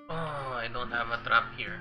Oh, I don't have a trap here.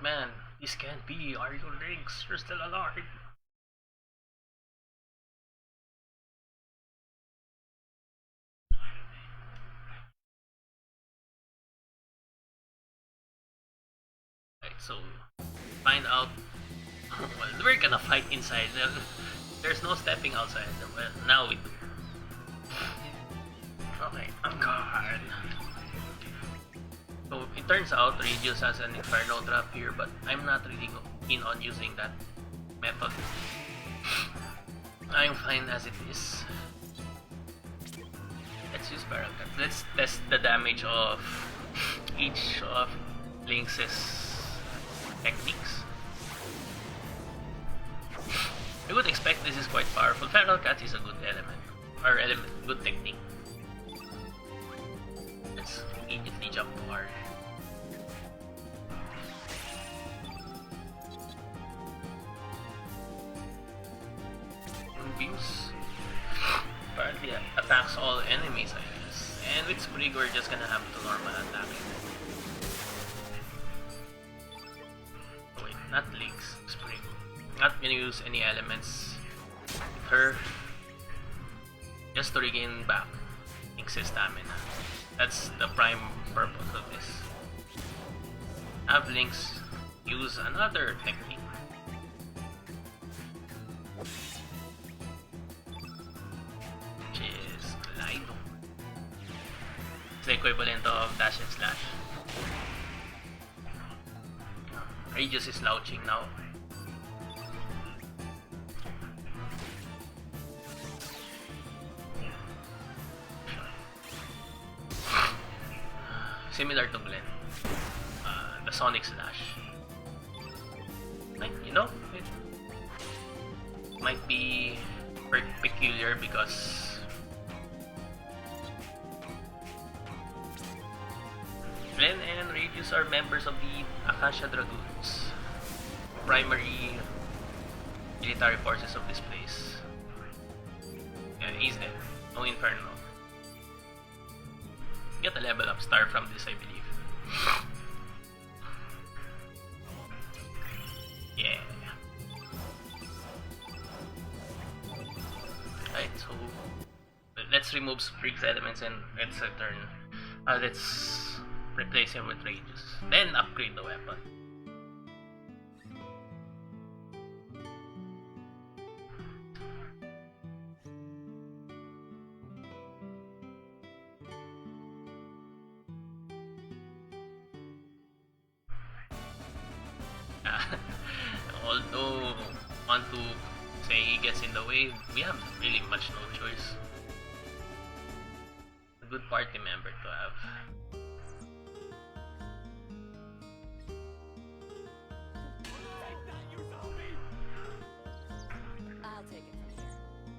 man, this can't be. Are your legs? You're still alive. Right, so find out. Well, we're gonna fight inside. There's no stepping outside. Well, now we do. Okay, I'm gone. So it turns out Radius has an Inferno trap here, but I'm not really keen on using that method. I'm fine as it is. Let's use Barrel Cut. Let's test the damage of each of Lynx's techniques. I would expect this is quite powerful. Feral Cat is a good element. Or good technique. Let's immediately jump to R. Moonbeams. Apparently attacks all enemies, I guess. And with Sprig, we're just gonna have to normal attack. Oh, wait, not Leaks, Sprig. Not gonna use any elements with her. Just to regain back Lynx's stamina. That's the prime purpose of this. Have Lynx use another technique. Which is Glide. It's the equivalent of Dash and Slash. Radius is slouching now. Similar to Glenn, the Sonic Slash. You know, it might be peculiar because Glenn and Radius are members of the Acacia Dragoons, primary military forces of this place. And he's dead. No Inferno. Get a level up star from this, I believe. Yeah. Right, so let's remove Sprig's elements and let's return. Let's replace him with Radius. Then upgrade the weapon. Although want to say he gets in the way, we have really much no choice. A good party member to have. I'll take it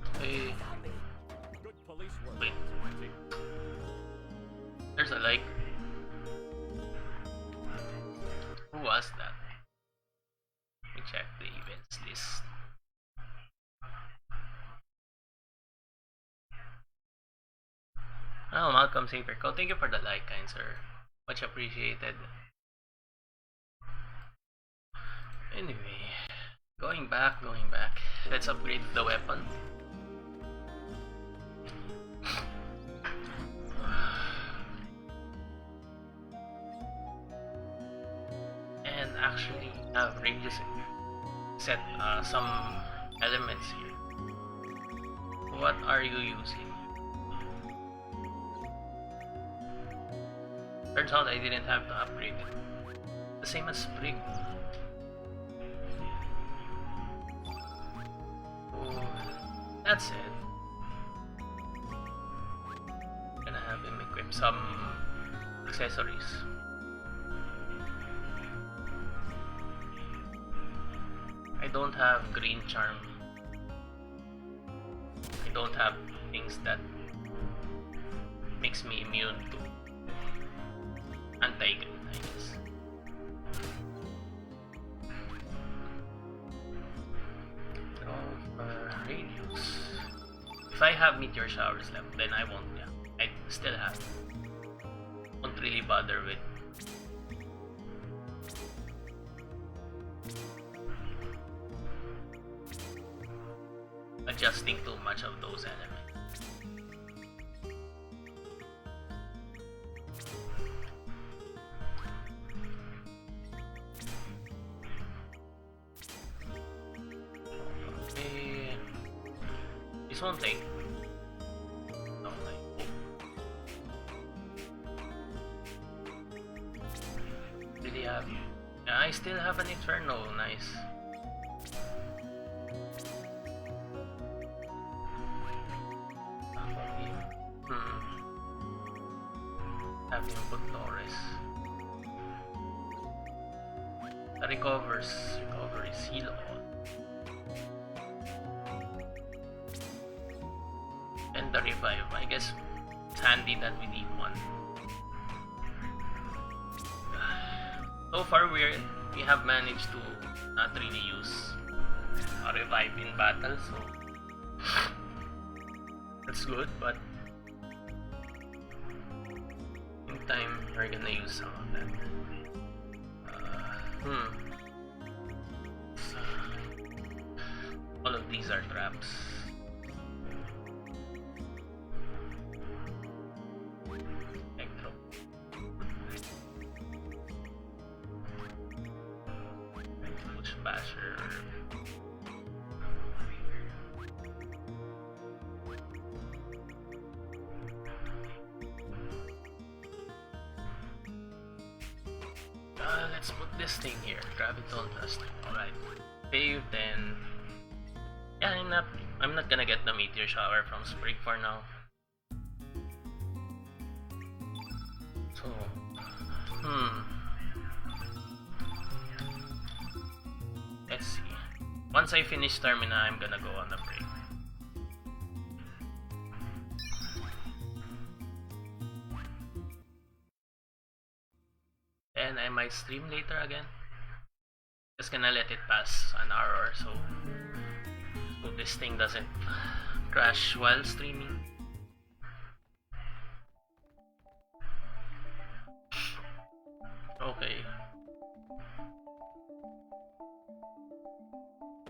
from here. Okay. Good police work. Wait. Wendy. There's a like. Who was that? Let me check the events list. Oh, Malcolm Saperco, thank you for the like, kind sir. Much appreciated. Anyway, going back. Let's upgrade the weapon. And actually have Radius set some elements here. What are you using? Turns out I didn't have to upgrade it. The same as Sprig. Oh, that's it. Gonna have him equip some accessories. I don't have green charm. I don't have things that makes me immune to anti-green, I guess. Radius. If I have meteor showers left, then I won't. Yeah, I still have. Won't really bother with adjusting too much of those elements. Okay. This won't take. No, really have. Yeah, I still have an Inferno. Nice. Having put Torres. The recovery seal on. And the revive. I guess it's handy that we need one. So far we have managed to not really use a revive in battle, so that's good, but in time we're gonna use some of that. So, all of these are traps. Basher. Let's put this thing here. Graviton dust. Alright. Save then. Yeah, I'm not gonna get the meteor shower from Sprig for now. So let's see. Once I finish Termina, I'm gonna go on a break. And I might stream later again. Just gonna let it pass an hour or so this thing doesn't crash while streaming. Okay.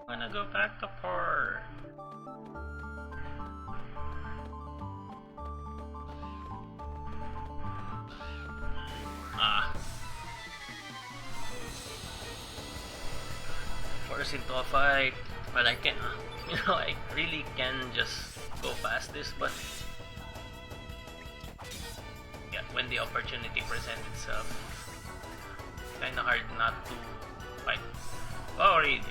I'm gonna go back to port. Force into a fight. Well, I can, I really can just go past this, but yeah, when the opportunity presents itself, kinda hard not to fight. Oh, Radius.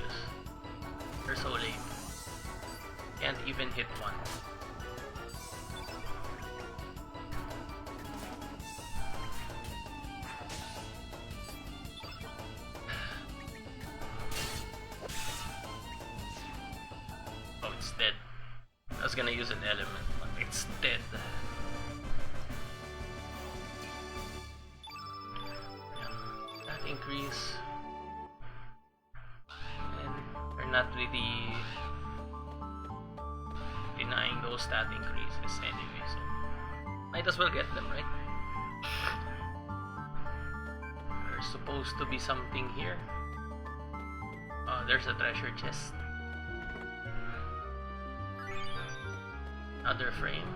You're so late. Can't even hit one. Oh, it's dead. I was gonna use an element, but it's dead. That increase. And we're not really denying those stat increases anyway, so might as well get them, right? There's supposed to be something here. Oh, there's a treasure chest. Another frame.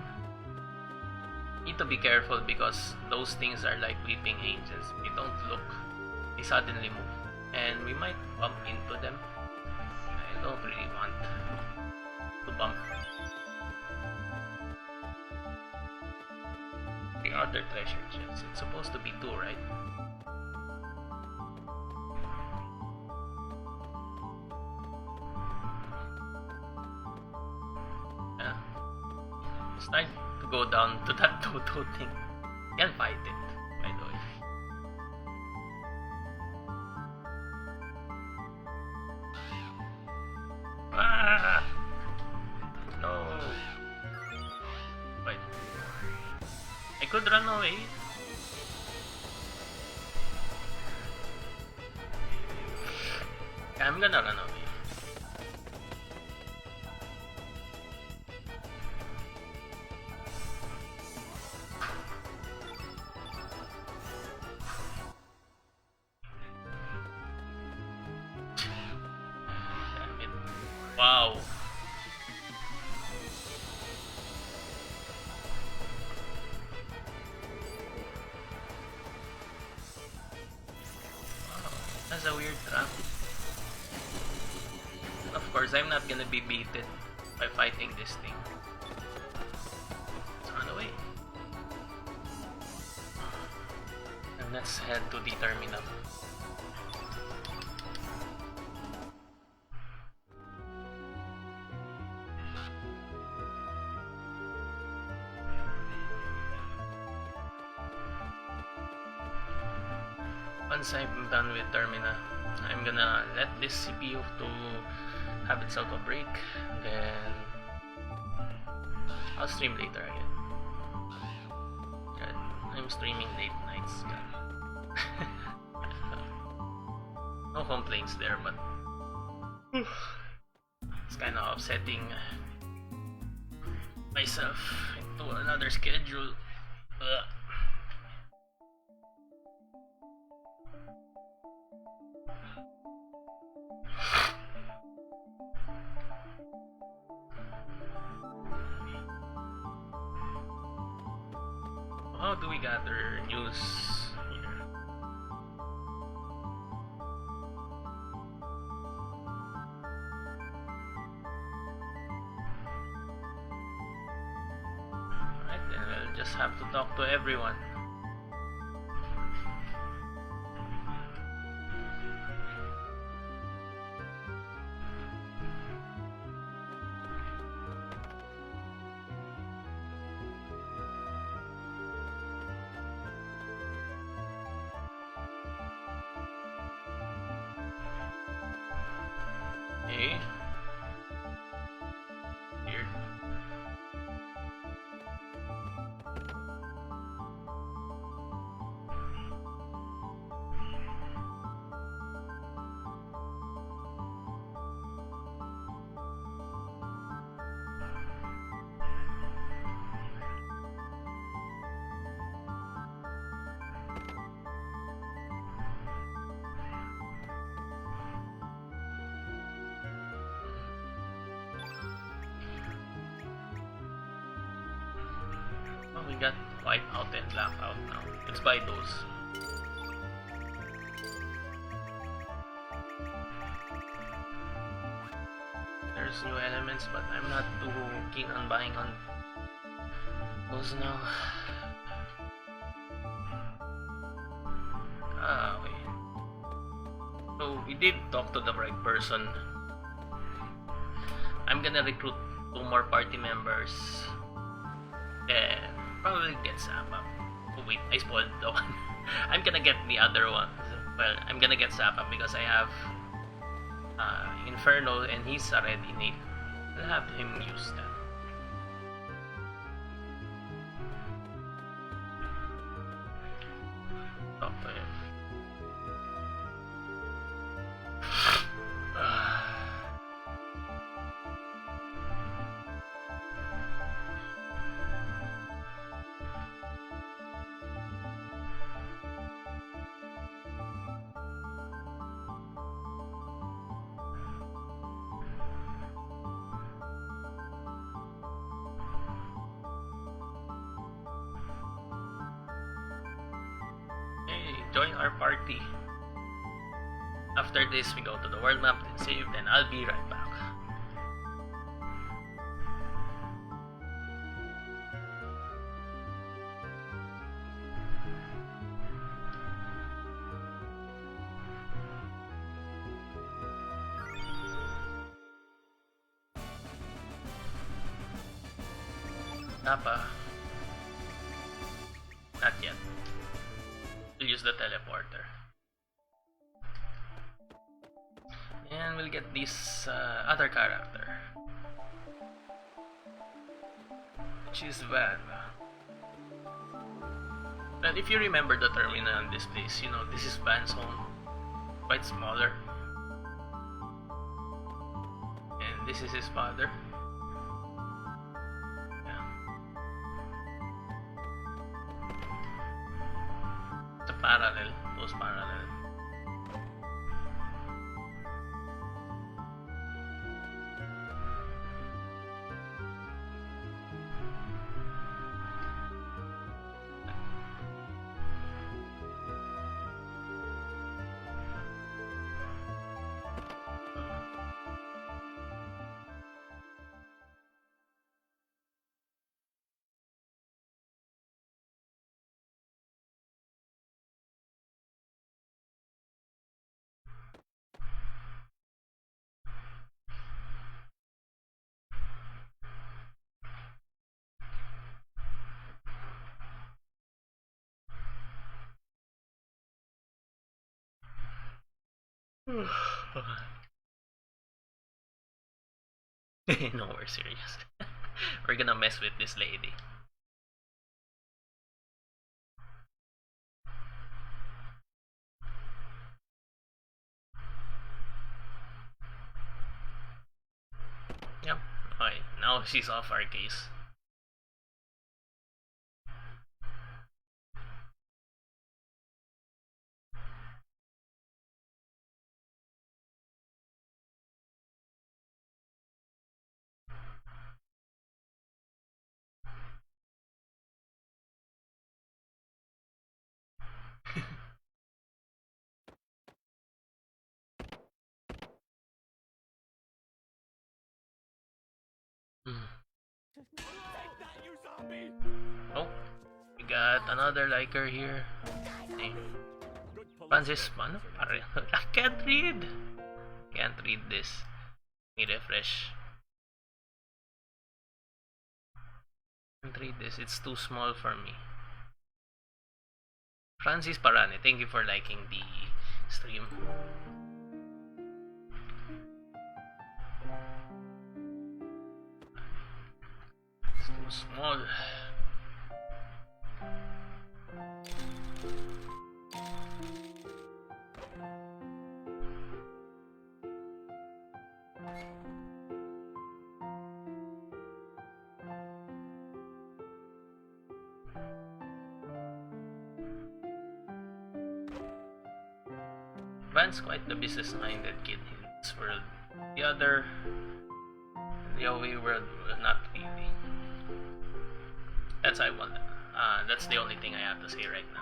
Need to be careful because those things are like weeping angels. They don't look, they suddenly move, and we might bump into them. I don't really want to bump. The other treasure chests. It's supposed to be 2, right? Yeah. It's time to go down to that Toto thing. You can fight it, by the way. Ah! No. Wait. I could run away. I'm gonna run away. Damn it. Wow. That's a weird trap. Of course, I'm not gonna be beaten by fighting this thing. Let's run away. And let's head to the terminal. Once I'm done with terminal, I'm gonna let this CPU to have itself a break, then I'll stream later again. God, I'm streaming late nights. No complaints there, but it's kind of upsetting myself into another schedule. How do we gather news here? Alright, then we'll just have to talk to everyone. Okay. Here. Oh, we got wipeout and blackout now. Let's buy those. There's new elements, but I'm not too keen on buying on those now. Ah, okay. So we did talk to the right person. I'm gonna recruit 2 more party members. And probably get Sapa. Oh wait, I spoiled the one. I'm gonna get the other one. Well, I'm gonna get Sapa because I have Inferno and he's already named. I'll have him use that. Talk to him. Join our party. After this, we go to the world map, then save, then I'll be right back. Napa. Not yet. We'll use the teleporter. And we'll get this other character, which is Van. And if you remember the terminal in this place, you know this is Van's home. Quite smaller. And this is his father. Parallel, those parallel. No, we're serious. We're gonna mess with this lady. Yep. Okay, now she's off our case. Hmm. Take that, you zombie! Oh, we got another liker here. Name Good Francis. work, Ano? sir. Pare, I can't read. Can't read this. Let me refresh. Can't read this. It's too small for me. Francis Parane, thank you for liking the stream. It's too small. Van's quite the business-minded kid in this world. The OE world, not really. That's I want. That's the only thing I have to say right now.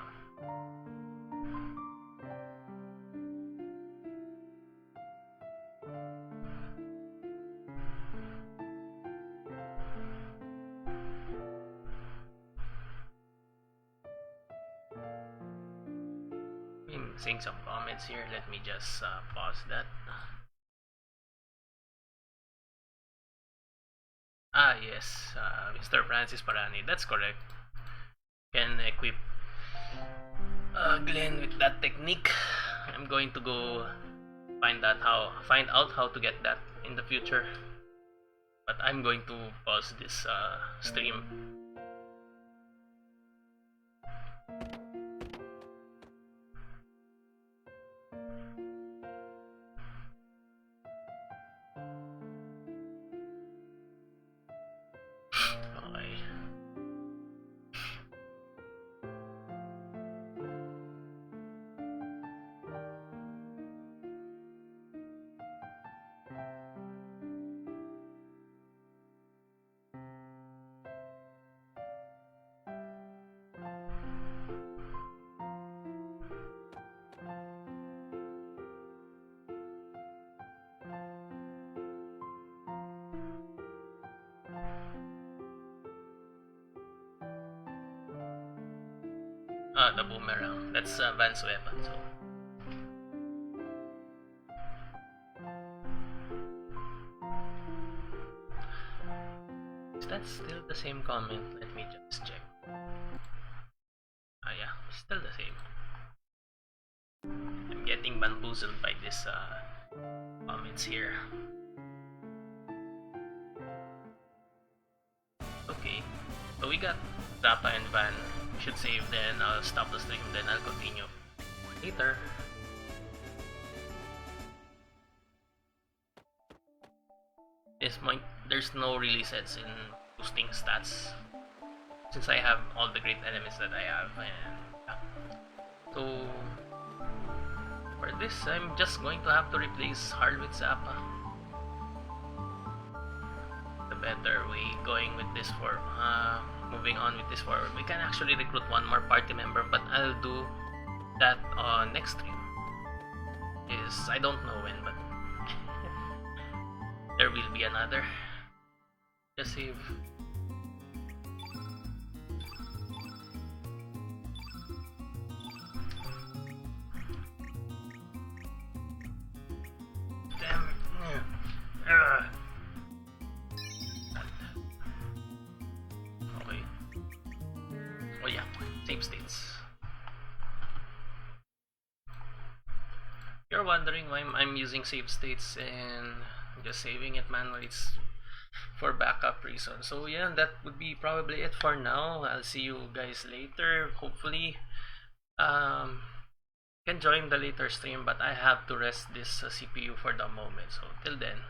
I'm seeing some comments here. Let me just pause that. Ah, yes, Mr. Francis Parani. That's correct. Can equip Glenn with that technique. I'm going to go find out how to get that in the future. But I'm going to pause this stream. Okay. The boomerang. That's Van's weapon, so. Is that still the same comment? Let me just check. Ah, yeah, still the same. I'm getting bamboozled by this comments here. Okay, so we got Zappa and Van. We should save, then I'll stop the stream, then I'll continue later. This point, there's no really sense in boosting stats since I have all the great enemies that I have, and yeah. So for this, I'm just going to have to replace Harl with Zappa. The better way going with this for moving on with this forward. We can actually recruit one more party member, but I'll do that on next stream. I don't know when, but there will be another. Just save. Damn it. Okay. Oh yeah, save states. You're wondering why I'm using save states and just saving it manually, it's for backup reasons. So yeah, that would be probably it for now. I'll see you guys later. Hopefully, can join the later stream, but I have to rest this CPU for the moment. So till then.